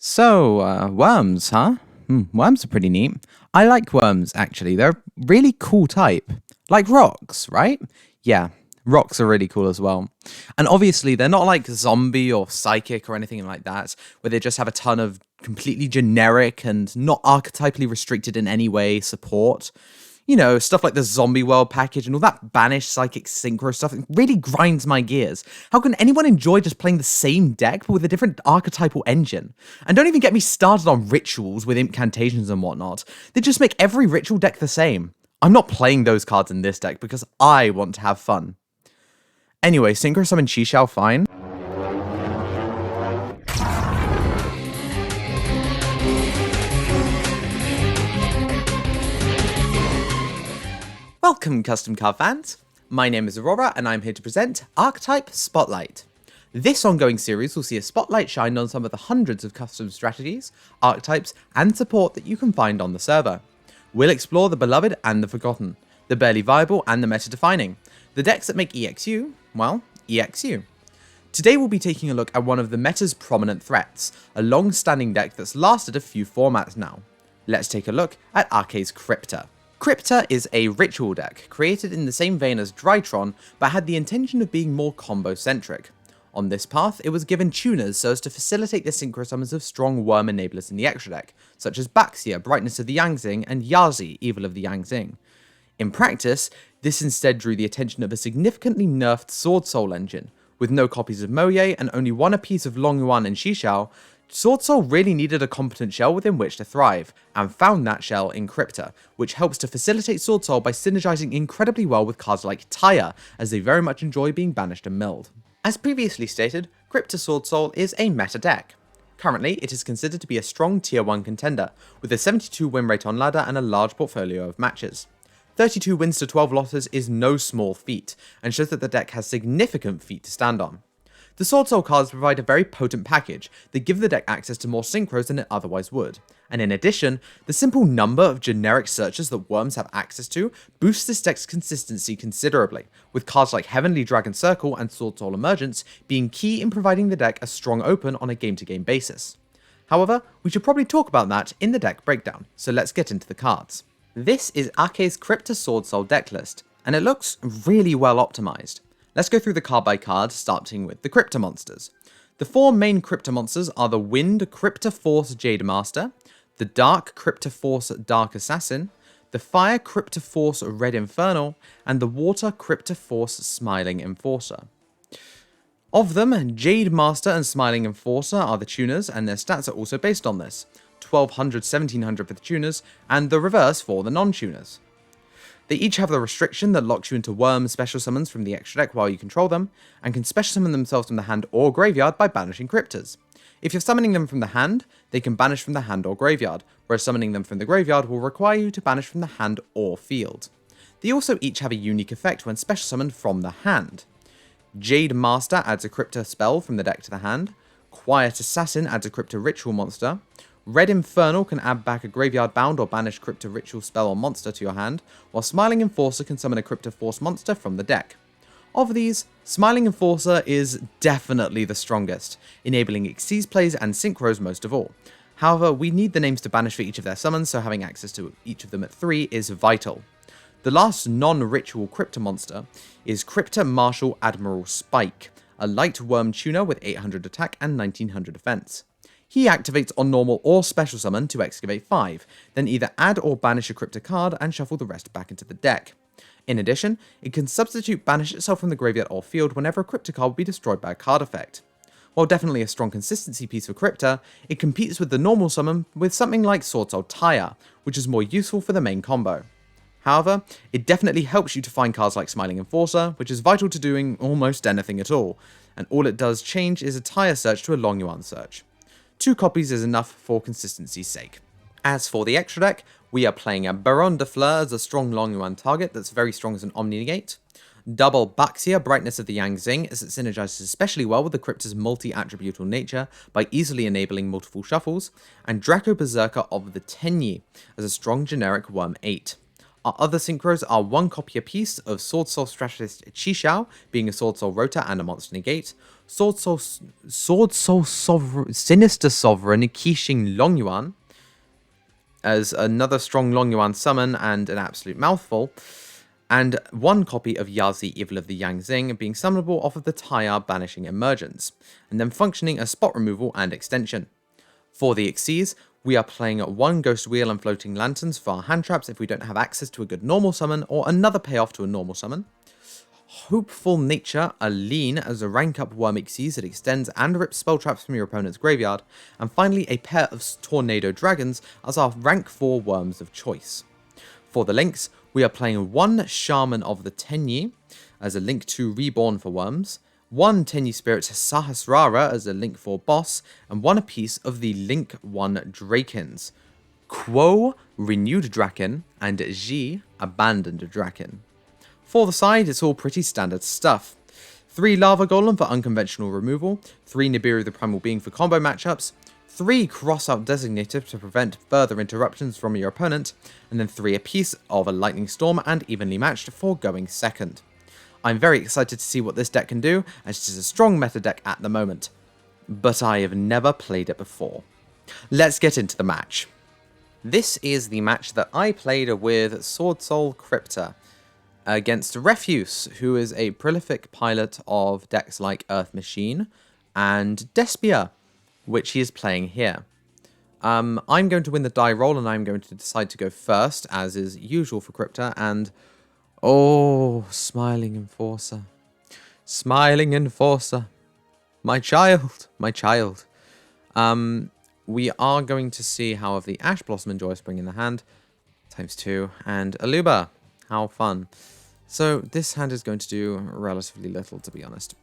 Worms, huh? Worms are pretty neat. I like worms, actually. They're a really cool type. Like rocks, right? Yeah, rocks are really cool as well. And obviously, they're not like zombie or psychic or anything like that, where they just have a ton of completely generic and not archetypally restricted in any way support. You know, stuff like the Zombie World package and all that banished psychic synchro stuff, it really grinds my gears. How can anyone enjoy just playing the same deck but with a different archetypal engine? And don't even get me started on rituals with incantations and whatnot. They just make every ritual deck the same. I'm not playing those cards in this deck because I want to have fun. Anyway, Synchro Summon Chi fine. Welcome, custom card fans. My name is Aurora, and I'm here to present Archetype Spotlight. This ongoing series will see a spotlight shined on some of the hundreds of custom strategies, archetypes, and support that you can find on the server. We'll explore the beloved and the forgotten, the barely viable and the meta-defining, the decks that make EXU, well, EXU. Today we'll be taking a look at one of the meta's prominent threats, a long-standing deck that's lasted a few formats now. Let's take a look at Arce's Cryptr. Cryptr is a ritual deck, created in the same vein as Drytron, but had the intention of being more combo-centric. On this path, it was given tuners so as to facilitate the synchro summons of strong worm enablers in the extra deck, such as Baxia, Brightness of the Yangzing, and Yazi, Evil of the Yangzing. In practice, this instead drew the attention of a significantly nerfed Sword Soul engine. With no copies of Moye and only one apiece of Longyuan and Shishao, Sword Soul really needed a competent shell within which to thrive, and found that shell in Cryptr, which helps to facilitate Sword Soul by synergizing incredibly well with cards like Tyre, as they very much enjoy being banished and milled. As previously stated, Cryptr Sword Soul is a meta deck. Currently, it is considered to be a strong tier 1 contender, with a 72 win rate on ladder and a large portfolio of matches. 32 wins to 12 losses is no small feat, and shows that the deck has significant feet to stand on. The Sword Soul cards provide a very potent package that give the deck access to more synchros than it otherwise would, and in addition, the simple number of generic searches that Worms have access to boosts this deck's consistency considerably, with cards like Heavenly Dragon Circle and Sword Soul Emergence being key in providing the deck a strong open on a game-to-game basis. However, we should probably talk about that in the deck breakdown, so let's get into the cards. This is Arce's Cryptr Sword Soul decklist, and it looks really well optimized. Let's go through the card by card, starting with the Cryptr monsters. The four main Cryptr monsters are the Wind Cryptr Force Jade Master, the Dark Cryptr Force Dark Assassin, the Fire Cryptr Force Red Infernal, and the Water Cryptr Force Smiling Enforcer. Of them, Jade Master and Smiling Enforcer are the tuners, and their stats are also based on this. 1200, 1700 for the tuners, and the reverse for the non-tuners. They each have the restriction that locks you into worm special summons from the extra deck while you control them, and can special summon themselves from the hand or graveyard by banishing Cryptrs. If you're summoning them from the hand, they can banish from the hand or graveyard, whereas summoning them from the graveyard will require you to banish from the hand or field. They also each have a unique effect when special summoned from the hand. Jade Master adds a Cryptr spell from the deck to the hand, Quiet Assassin adds a Cryptr ritual monster, Red Infernal can add back a graveyard bound or banish Cryptr ritual spell or monster to your hand, while Smiling Enforcer can summon a Cryptr force monster from the deck. Of these, Smiling Enforcer is definitely the strongest, enabling Xyz plays and synchros most of all. However, we need the names to banish for each of their summons, so having access to each of them at 3 is vital. The last non-ritual Cryptr monster is Cryptr Marshal Admiral Spike, a light worm tuner with 800 attack and 1900 defense. He activates on normal or special summon to excavate 5, then either add or banish a Cryptr card and shuffle the rest back into the deck. In addition, it can substitute banish itself from the graveyard or field whenever a Cryptr card will be destroyed by a card effect. While definitely a strong consistency piece for Cryptr, it competes with the normal summon with something like Sword Soul Tyre, which is more useful for the main combo. However, it definitely helps you to find cards like Smiling Enforcer, which is vital to doing almost anything at all, and all it does change is a Tyre search to a Longyuan search. 2 copies is enough for consistency's sake. As for the extra deck, we are playing a Baron de Fleur as a strong Longyuan target that's very strong as an Omni-Negate, double Baxia, Brightness of the Yangzing, as it synergizes especially well with the Cryptr's multi-attributal nature by easily enabling multiple shuffles, and Draco Berserker of the Tenyi as a strong generic Worm 8. Our other synchros are 1 copy apiece of Sword Soul Strategist Shishao, being a Sword Soul Rota and a Monster Negate, Sinister Sovereign Qixing Longyuan as another strong Longyuan summon and an absolute mouthful, and one copy of Yazi, Evil of the Yangzing, being summonable off of the Taya Banishing Emergence, and then functioning as spot removal and extension. For the Xyz, we are playing one Ghost Wheel and Floating Lanterns for our hand traps if we don't have access to a good normal summon or another payoff to a normal summon. Hopeful Nature, a lean as a rank up Worm Xyz that extends and rips spell traps from your opponent's graveyard, and finally a pair of Tornado Dragons as our rank 4 worms of choice. For the links, we are playing one Shaman of the Tenyi as a link 2 Reborn for worms, one Tenyi Spirit Sahasrara as a link 4 boss, and one apiece of the link 1 Drakens, Quo Renewed Draken and Ji Abandoned Draken. For the side, it's all pretty standard stuff. 3 Lava Golem for unconventional removal, 3 Nibiru the Primal Being for combo matchups, 3 Crossout Designator to prevent further interruptions from your opponent, and then 3 apiece of a Lightning Storm and evenly matched for going second. I'm very excited to see what this deck can do, as it is a strong meta deck at the moment, but I have never played it before. Let's get into the match. This is the match that I played with Sword Soul Cryptr against Refuse, who is a prolific pilot of decks like Earth Machine and Despia, which he is playing here. I'm going to win the die roll, and I'm going to decide to go first, as is usual for Cryptr, and oh, Smiling Enforcer. Smiling Enforcer. My child. My child. We are going to see, however, the Ash Blossom and Joy Spring in the hand, ×2, and Aluba. How fun. So this hand is going to do relatively little, to be honest.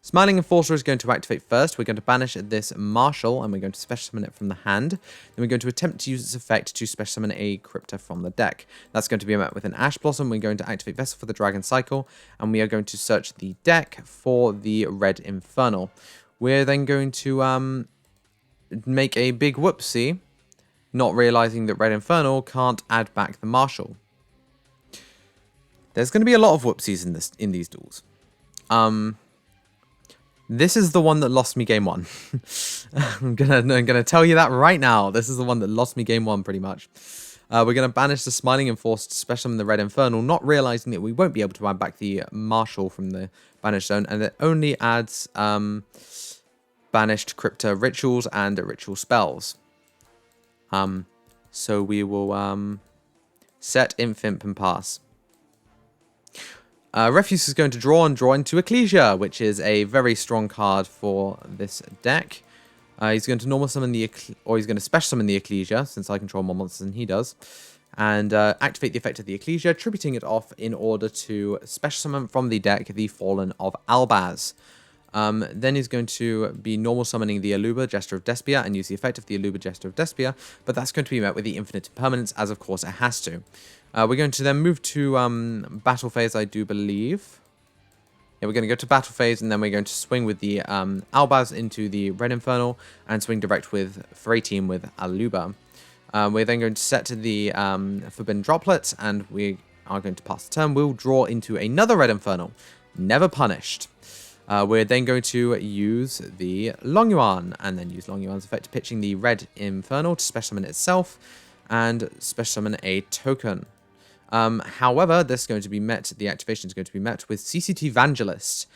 Smiling Enforcer is going to activate first. We're going to banish this Marshal, and we're going to special summon it from the hand. Then we're going to attempt to use its effect to special summon a Cryptr from the deck. That's going to be met with an Ash Blossom. We're going to activate Vessel for the Dragon Cycle, and we are going to search the deck for the Red Infernal. We're then going to make a big whoopsie, not realizing that Red Infernal can't add back the Marshal. There's going to be a lot of whoopsies in these duels. This is the one that lost me game 1. I'm gonna tell you that right now. This is the one that lost me game 1, pretty much. We're gonna banish the Smiling Enforcer to special summon the Red Infernal, not realizing that we won't be able to add back the Marshal from the banished zone, and it only adds banished Cryptr rituals and ritual spells. So we will set Infimp and pass. Refuse is going to draw into Ecclesia, which is a very strong card for this deck. He's going to normal summon he's going to special summon the Ecclesia, since I control more monsters than he does, and activate the effect of the Ecclesia, tributing it off in order to special summon from the deck the Fallen of Albaz. Then he's going to be normal summoning the Aluba, Jester of Despia, and use the effect of the Aluba, Jester of Despia, but that's going to be met with the Infinite Impermanence, as of course it has to. We're going to then move to battle phase, I do believe. Yeah, we're going to go to battle phase, and then we're going to swing with the Albaz into the Red Infernal, and swing direct for 18 with Aluba. We're then going to set the Forbidden Droplet, and we are going to pass the turn. We'll draw into another Red Infernal, never punished. We're then going to use the Longyuan, and then use Longyuan's effect, pitching the Red Infernal to special summon itself, and special summon a token. However, this is going to be met, the activation is going to be met with CCT Evangelist,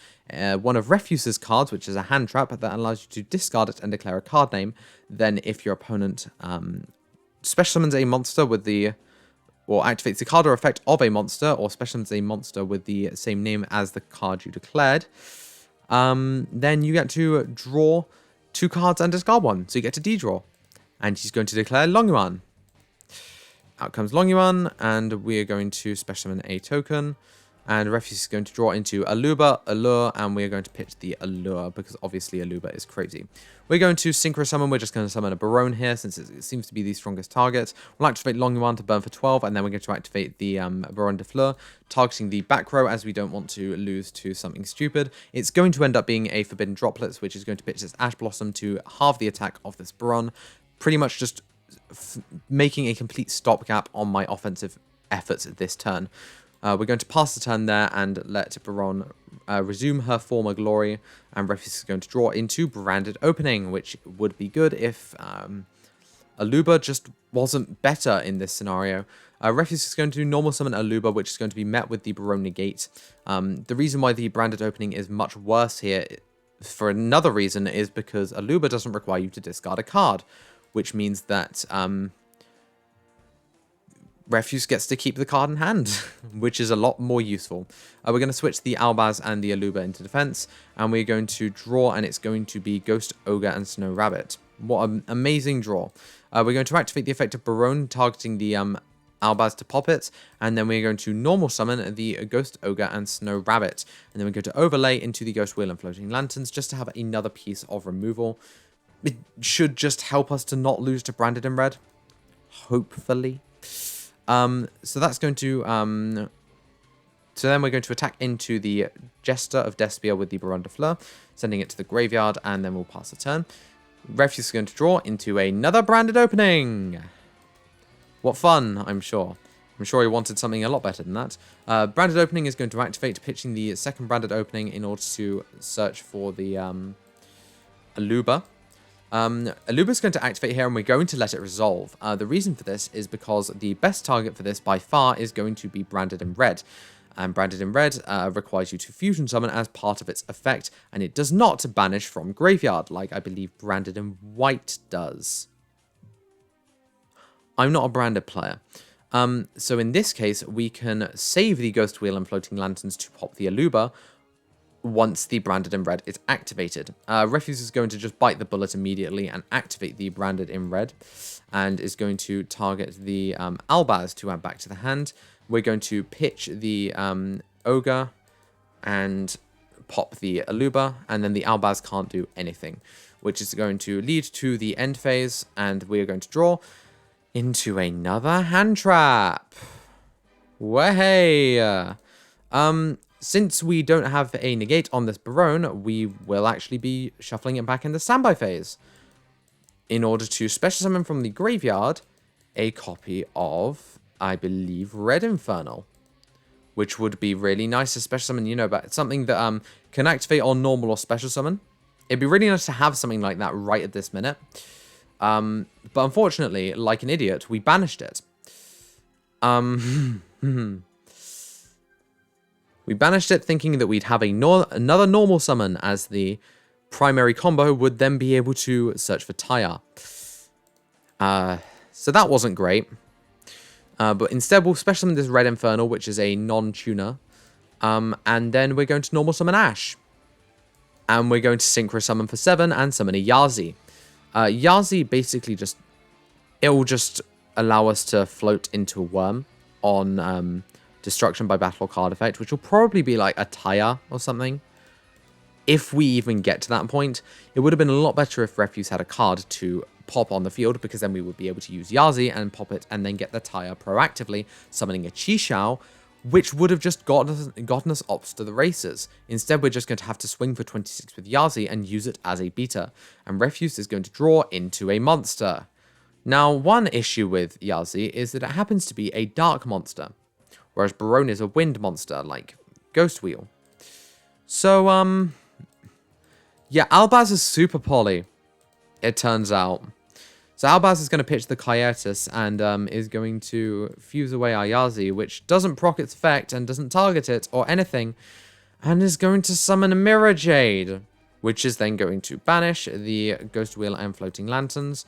one of Refuse's cards, which is a hand trap that allows you to discard it and declare a card name. Then if your opponent special summons a monster with the, or activates the card or effect of a monster, or special summons a monster with the same name as the card you declared, then you get to draw 2 cards and discard 1, so you get to de-draw. And he's going to declare Longyuan. Out comes Longyuan, and we are going to special summon a token, and Refuse is going to draw into Aluba, Allure, and we are going to pitch the Allure, because obviously Aluba is crazy. We're going to Synchro Summon. We're just going to summon a Barone here, since it seems to be the strongest target. We'll activate Longyuan to burn for 12, and then we're going to activate the Baron de Fleur, targeting the back row, as we don't want to lose to something stupid. It's going to end up being a Forbidden Droplets, which is going to pitch this Ash Blossom to halve the attack of this Baron, pretty much just making a complete stopgap on my offensive efforts at this turn. We're going to pass the turn there and let Baron resume her former glory, and Refuse is going to draw into Branded Opening, which would be good if Aluba just wasn't better in this scenario. Refuse is going to normal summon Aluba, which is going to be met with the Baron Negate. The reason why the Branded Opening is much worse here, for another reason, is because Aluba doesn't require you to discard a card, which means that Refuse gets to keep the card in hand, which is a lot more useful. We're going to switch the Albaz and the Aluba into defense, and we're going to draw, and it's going to be Ghost, Ogre, and Snow Rabbit. What an amazing draw. We're going to activate the effect of Baron, targeting the Albaz to pop it, and then we're going to normal summon the Ghost, Ogre, and Snow Rabbit, and then we're going to overlay into the Ghost Wheel and Floating Lanterns just to have another piece of removal. It should just help us to not lose to Branded in red, hopefully. So that's going to, so then we're going to attack into the Jester of Despia with the Baron de Fleur, sending it to the graveyard, and then we'll pass the turn. Refuse is going to draw into another Branded Opening. What fun, I'm sure. I'm sure he wanted something a lot better than that. Branded Opening is going to activate, pitching the second Branded Opening in order to search for the Aluba. Aluba is going to activate here, and we're going to let it resolve. The reason for this is because the best target for this by far is going to be Branded in red. And Branded in red requires you to fusion summon as part of its effect, and it does not banish from graveyard, like I believe Branded in white does. I'm not a Branded player. So in this case, we can save the Ghost Wheel and Floating Lanterns to pop the Aluba once the Branded in red is activated. Refuse is going to just bite the bullet immediately and activate the Branded in red, and is going to target the Albaz to add back to the hand. We're going to pitch the Ogre and pop the Aluba, and then the Albaz can't do anything, which is going to lead to the end phase, and we are going to draw into another hand trap. Way. Since we don't have a negate on this Baron, we will actually be shuffling it back in the standby phase in order to special summon from the graveyard a copy of, I believe, Red Infernal, which would be really nice to special summon, you know, but it's something that can activate on normal or special summon. It'd be really nice to have something like that right at this minute. But unfortunately, like an idiot, we banished it. We banished it thinking that we'd have another normal summon, as the primary combo would then be able to search for Tyre. So that wasn't great. But instead we'll special summon this Red Infernal, which is a non-tuner. And then we're going to normal summon Ash. And we're going to synchro summon for 7 and summon a Yazi. Yazi basically just, it will just allow us to float into a worm on destruction by battle card effect, which will probably be like a Tyre or something. If we even get to that point, it would have been a lot better if Refuse had a card to pop on the field, because then we would be able to use Yazi and pop it and then get the Tyre proactively, summoning a Chi-Shao, which would have just gotten us ops to the races. Instead, we're just going to have to swing for 26 with Yazi and use it as a beta, and Refuse is going to draw into a monster. Now, one issue with Yazi is that it happens to be a dark monster, whereas Baron is a wind monster, like Ghost Wheel. So, yeah, Albaz is super poly, it turns out. So Albaz is going to pitch the Quietus and is going to fuse away our Yazi, which doesn't proc its effect and doesn't target it or anything, and is going to summon a Mirror Jade, which is then going to banish the Ghost Wheel and Floating Lanterns,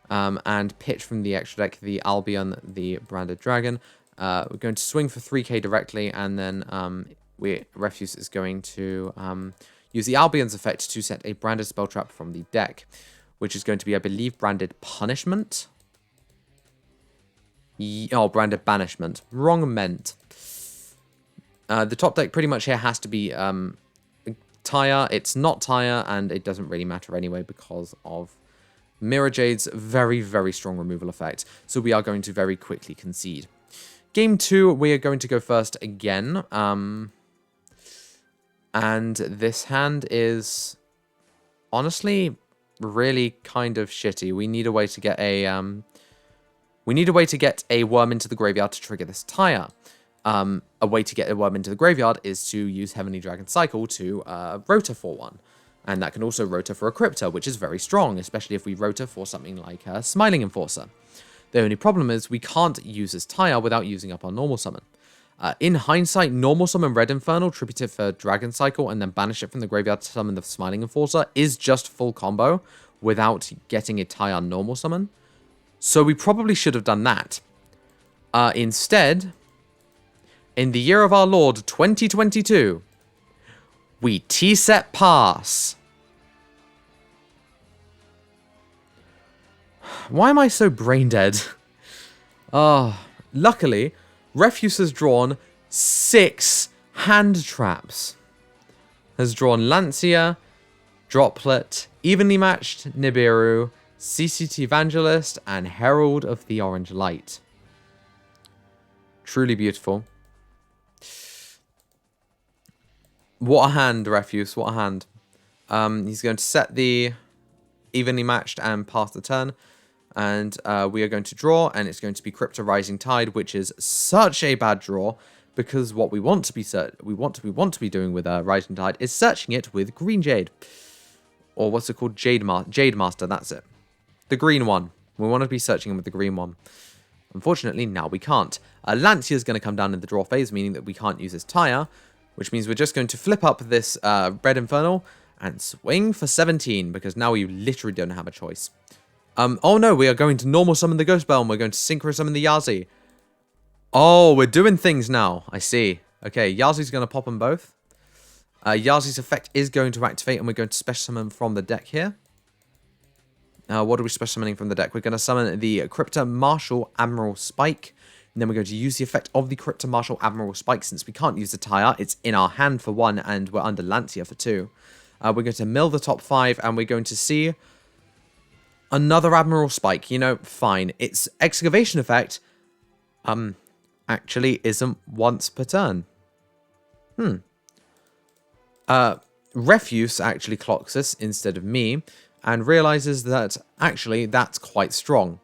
and pitch from the extra deck the Albion, the Branded Dragon. We're going to swing for 3k directly, and then Refuse is going to use the Albion's effect to set a Branded Spell Trap from the deck, which is going to be, I believe, Branded Punishment. Oh, Branded Banishment. Wrong meant. The top deck pretty much here has to be Tyre. It's not Tyre, and it doesn't really matter anyway because of Mirror Jade's very, very strong removal effect. So we are going to very quickly concede. Game 2, we are going to go first again. And this hand is honestly really kind of shitty. We need a way to get a worm into the graveyard to trigger this Tyre. a way to get a worm into the graveyard is to use Heavenly Dragon Cycle to rotor for one. And that can also rotor for a Cryptr, which is very strong, especially if we rotor for something like Smiling Enforcer. The only problem is we can't use this Tire without using up our normal summon. In hindsight, normal summon Red Infernal, tribute it for Dragon Cycle, and then banish it from the graveyard to summon the Smiling Enforcer is just full combo without getting a Tire normal summon. So we probably should have done that. Instead, in the year of our Lord 2022, we T-set pass. Why am I so brain dead? Luckily, Refuse has drawn 6 hand traps. Has drawn Lancia, Droplet, Evenly Matched Nibiru, CCT Evangelist, and Herald of the Orange Light. Truly beautiful. What a hand, Refuse. What a hand. He's going to set the Evenly Matched and pass the turn. And we are going to draw, and it's going to be Cryptr Rising Tide, which is such a bad draw, because what we want to be doing with Rising Tide is searching it with Green Jade, or what's it called, Jade Master. That's it, the green one. We want to be searching with the green one. Unfortunately, now we can't. Lancia is going to come down in the draw phase, meaning that we can't use this Tire, which means we're just going to flip up this Red Infernal and swing for 17, because now we literally don't have a choice. Oh no, we are going to normal summon the Ghost Bell, and we're going to synchro summon the Yazi. Oh, we're doing things now. I see. Okay, Yazi's going to pop them both. Yazi's effect is going to activate, and we're going to special summon from the deck here. What are we special summoning from the deck? We're going to summon the Cryptr Marshal Admiral Spike. And then we're going to use the effect of the Cryptr Marshal Admiral Spike. Since we can't use the Tire, it's in our hand for 1, and we're under Lancia for 2. We're going to mill the top 5, and we're going to see another Admiral Spike. You know, fine. Its excavation effect actually isn't once per turn. Refuse actually clocks us instead of me, and realizes that actually that's quite strong.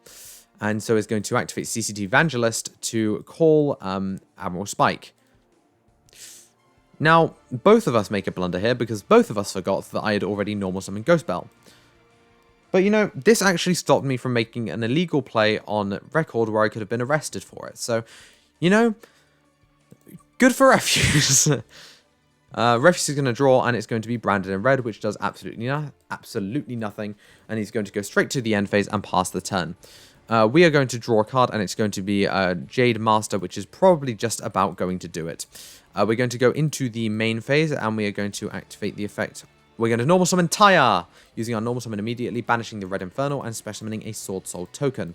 And so is going to activate CCT Evangelist to call Admiral Spike. Now, both of us make a blunder here, because both of us forgot that I had already normal summoned Ghost Bell. But, you know, this actually stopped me from making an illegal play on record where I could have been arrested for it. So, you know, good for Refuse. Refuse is going to draw, and it's going to be branded in red, which does absolutely nothing. And he's going to go straight to the end phase and pass the turn. We are going to draw a card, and it's going to be Jade Master, which is probably just about going to do it. We're going to go into the main phase, and we are going to activate the effect. We're going to normal summon Taya, using our normal summon immediately, banishing the Red Infernal, and special summoning a Sword Soul token.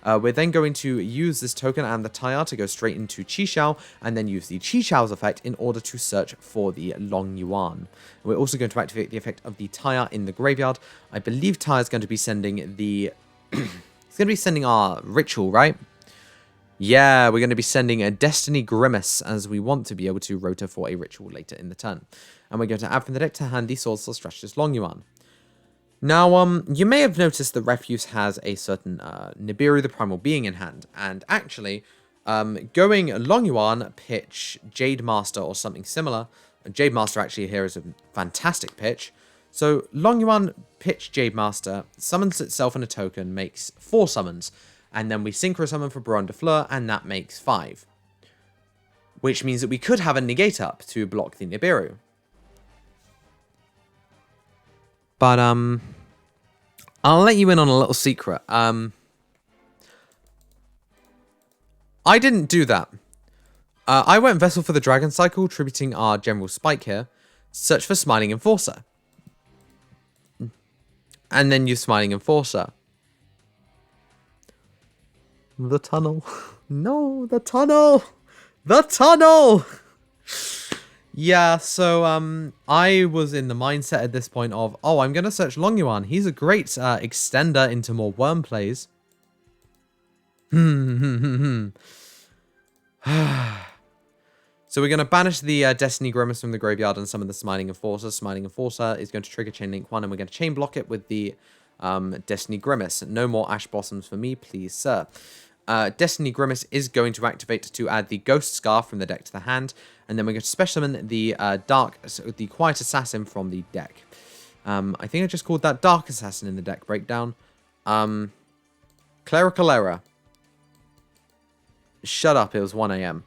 We're then going to use this token and the Taya to go straight into Chi-Xiao, and then use the Chi-Xiao's effect in order to search for the Long Yuan. We're also going to activate the effect of the Taya in the graveyard. I believe Taya is going to be sending the... It's going to be sending our Ritual, right? Yeah, we're going to be sending a Destiny Grimace, as we want to be able to rotor for a Ritual later in the turn. And we're going to add from the deck to hand the Sword Soul Strategist Long Yuan. Now, you may have noticed that Refuse has a certain Nibiru, the Primal Being, in hand. And actually, going Long Yuan, pitch Jade Master or something similar. Jade Master actually here is a fantastic pitch. So, Long Yuan, pitch Jade Master, summons itself in a token, makes 4 summons. And then we synchro summon for Baron de Fleur, and that makes 5. Which means that we could have a negate up to block the Nibiru. But, I'll let you in on a little secret. I didn't do that. I went Vessel for the Dragon Cycle, tributing our General Spike here. Search for Smiling Enforcer. And then use Smiling Enforcer. The tunnel. No, the tunnel. The tunnel. Yeah, so I was in the mindset at this point of, oh, I'm going to search Long Yuan. He's a great extender into more worm plays. So we're going to banish the Destiny Grimace from the graveyard and summon the Smiling Enforcer. Smiling Enforcer is going to trigger Chain Link 1, and we're going to chain block it with the Destiny Grimace. No more Ash Blossoms for me, please, sir. Destiny Grimace is going to activate to add the Ghost Scar from the deck to the hand, and then we're going to special summon the the Quiet Assassin from the deck. I think I just called that Dark Assassin in the deck breakdown. Clerical error. Shut up, it was 1 AM.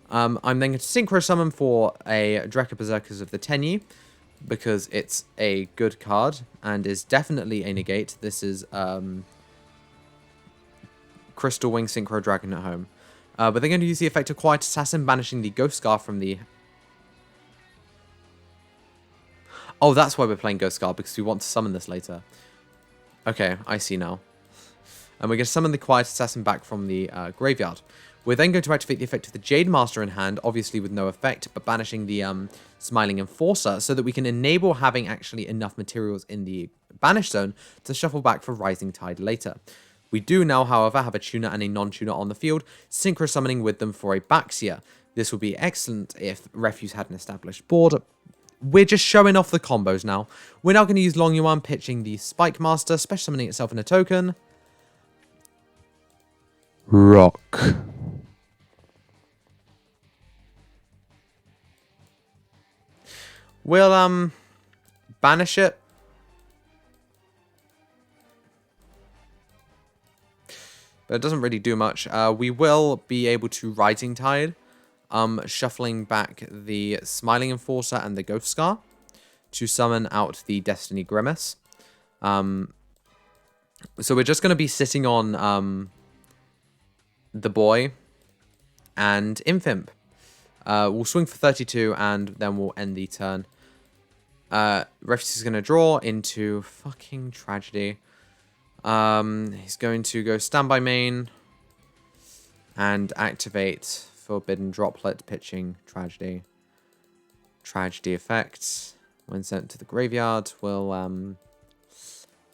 I'm then going to Synchro Summon for a Drekka Berserkers of the Tenyi, because it's a good card, and is definitely a negate. This is Crystal Wing Synchro Dragon at home. But they're going to use the effect of Quiet Assassin, banishing the Ghost Scar from the... Oh, that's why we're playing Ghost Scar, because we want to summon this later. Okay, I see now. And we're going to summon the Quiet Assassin back from the graveyard. We're then going to activate the effect of the Jade Master in hand, obviously with no effect, but banishing the Smiling Enforcer, so that we can enable having actually enough materials in the Banish Zone to shuffle back for Rising Tide later. We do now, however, have a tuner and a non-tuner on the field, synchro summoning with them for a Baxia. This would be excellent if Refuse had an established board. We're just showing off the combos now. We're now going to use Long Yuan, pitching the Spike Master, special summoning itself in a token. Rock. We'll, banish it. But it doesn't really do much. We will be able to Rising Tide, shuffling back the Smiling Enforcer and the Ghost Scar to summon out the Destiny Grimace. So we're just going to be sitting on the boy and Infimp. We'll swing for 32 and then we'll end the turn. Refuse is going to draw into fucking Tragedy. He's going to go standby main and activate Forbidden Droplet, pitching Tragedy. Tragedy effect. When sent to the graveyard, we'll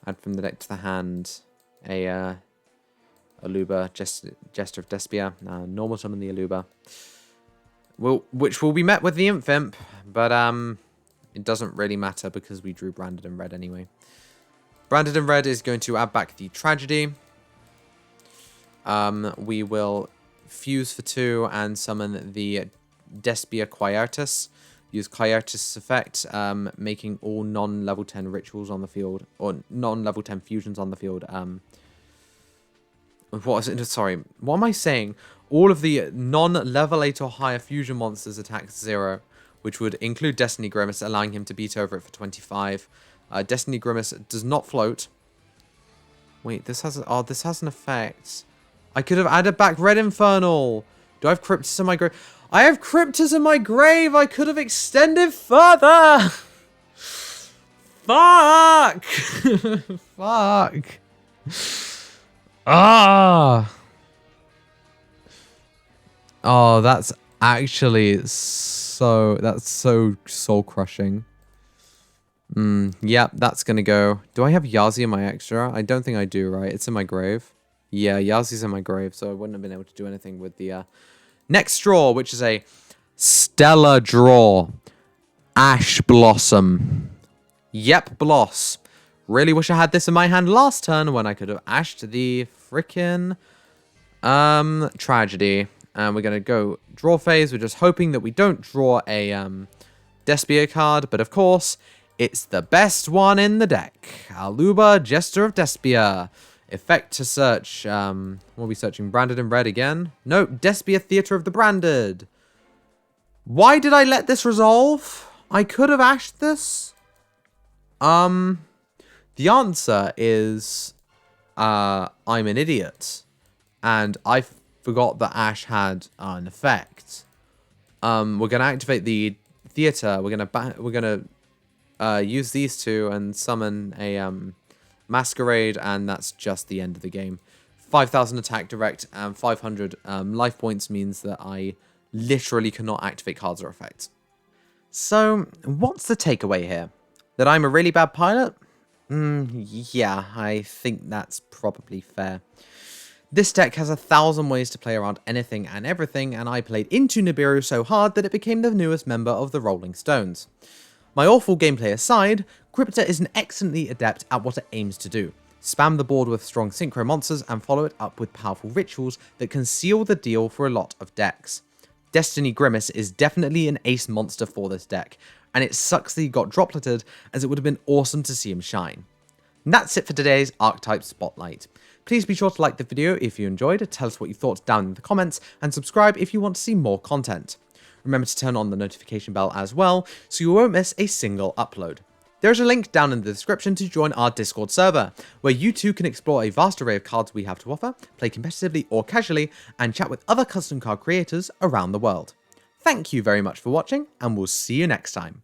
add from the deck to the hand a Aluba, Jester of Despia. Normal summon the Aluba. Which will be met with the Infimp, but it doesn't really matter because we drew Branded in red anyway. Branded in red is going to add back the Tragedy. We will fuse for 2 and summon the Despia Quietus. Use Quietus' effect, making all non-level 10 rituals on the field, or non-level 10 fusions on the field. What was it? Sorry, what am I saying? All of the non-level 8 or higher fusion monsters attack 0, which would include Destiny Grimace, allowing him to beat over it for 25. Destiny Grimace does not float. Wait, this has an effect. I could have added back Red Infernal. Do I have Cryptrs in my grave? I have Cryptrs in my grave. I could have extended further. Fuck. Fuck. Ah. Oh, that's actually that's so soul crushing. Yeah, that's gonna go. Do I have Yazi in my extra? I don't think I do, right? It's in my grave. Yeah, Yazi's in my grave, so I wouldn't have been able to do anything with the next draw, which is a stellar draw. Ash Blossom. Yep, Bloss. Really wish I had this in my hand last turn when I could have ashed the frickin' Tragedy. And we're gonna go draw phase. We're just hoping that we don't draw a Despia card, but of course, it's the best one in the deck. Aluba, Jester of Despia. Effect to search. We'll be searching Branded in red again. No, Despia, Theatre of the Branded. Why did I let this resolve? I could have ashed this. The answer is I'm an idiot. And I forgot that Ash had an effect. We're gonna activate the theater. We're gonna use these two and summon a Masquerade, and that's just the end of the game. 5,000 attack direct and 500 life points means that I literally cannot activate cards or effects. So, what's the takeaway here? That I'm a really bad pilot? Yeah, I think that's probably fair. This deck has 1,000 ways to play around anything and everything, and I played into Nibiru so hard that it became the newest member of the Rolling Stones. My awful gameplay aside, Cryptr is an excellently adept at what it aims to do. Spam the board with strong synchro monsters and follow it up with powerful rituals that can seal the deal for a lot of decks. Destiny Grimace is definitely an ace monster for this deck, and it sucks that he got dropleted, as it would have been awesome to see him shine. And that's it for today's Archetype Spotlight. Please be sure to like the video if you enjoyed, tell us what you thought down in the comments, and subscribe if you want to see more content. Remember to turn on the notification bell as well, so you won't miss a single upload. There's a link down in the description to join our Discord server, where you too can explore a vast array of cards we have to offer, play competitively or casually, and chat with other custom card creators around the world. Thank you very much for watching, and we'll see you next time.